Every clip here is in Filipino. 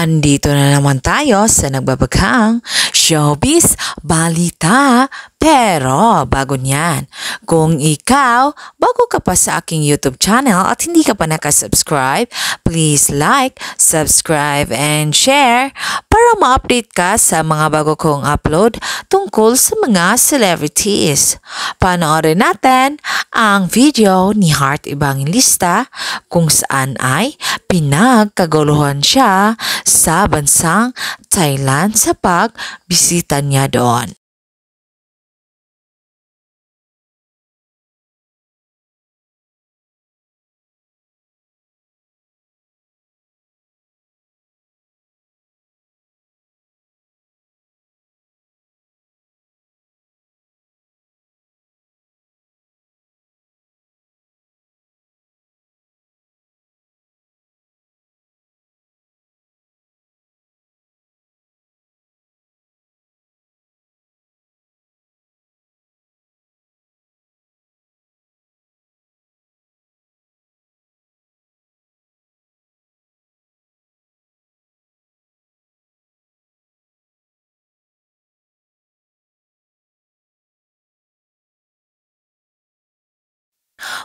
Andito na naman tayo sa nagbabaghang Showbiz Balita. Pero bago niyan, kung ikaw bago ka pa sa aking YouTube channel at hindi ka pa nakasubscribe, please like, subscribe, and share para ma-update ka sa mga bago kong upload tungkol sa mga celebrities. Panoorin natin ang video ni Heart Evangelista kung saan ay pinagkaguluhan siya sa bansang Thailand sa pagbisita niya doon.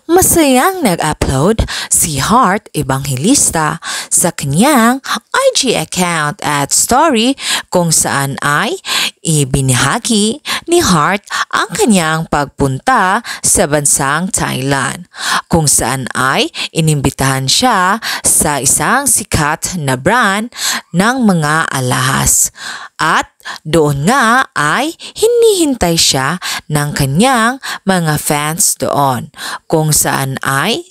Masayang nag-upload si Heart Evangelista sa kanyang IG account at story kung saan ay ibinahagi ni Heart ang kanyang pagpunta sa bansang Thailand kung saan ay inimbitahan siya sa isang sikat na brand ng mga alahas at doon nga ay hinihintay siya ng kanyang mga fans doon kung saan ay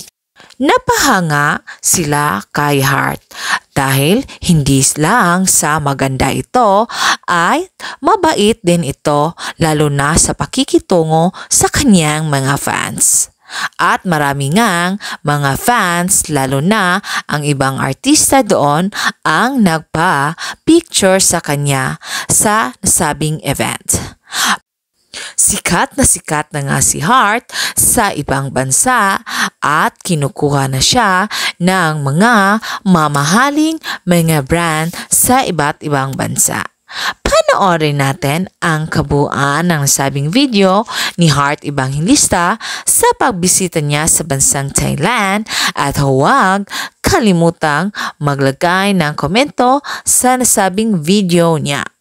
napahanga sila kay Heart dahil hindi lang sa maganda ito ay mabait din ito lalo na sa pakikitungo sa kanyang mga fans. At marami ngang mga fans lalo na ang ibang artista doon ang nagpa-picture sa kanya sa nasabing event. Sikat na nga si Heart sa ibang bansa at kinukuha na siya ng mga mamahaling mga brand sa iba't ibang bansa. Panoorin natin ang kabuuan ng nasabing video ni Heart Evangelista sa pagbisita niya sa bansang Thailand at huwag kalimutang maglagay ng komento sa nasabing video niya.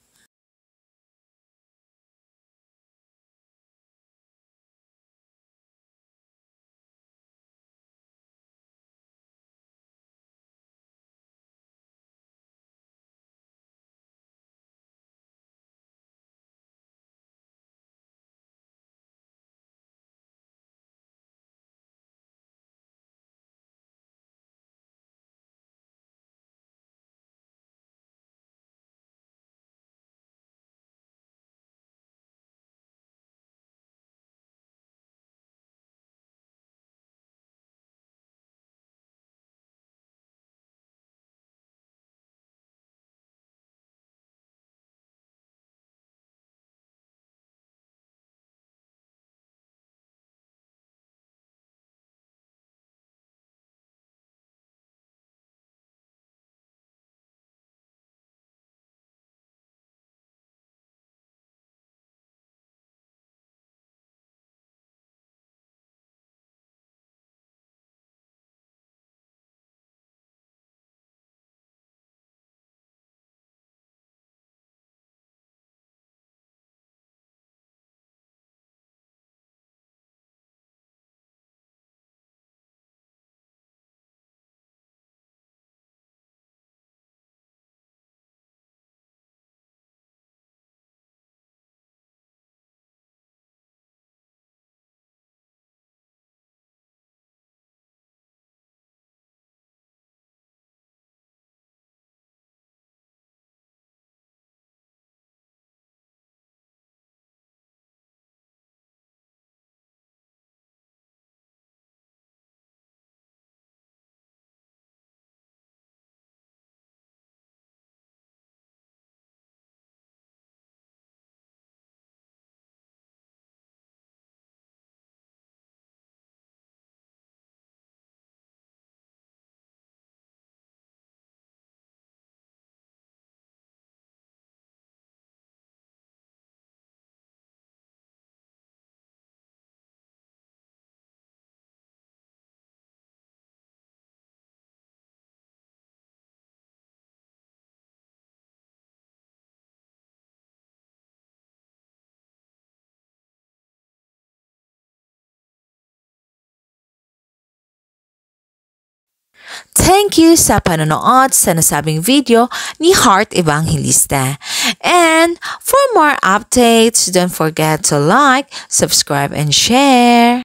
Thank you sa panonood sa nasabing video ni Heart Evangelista. And for more updates, don't forget to like, subscribe, and share.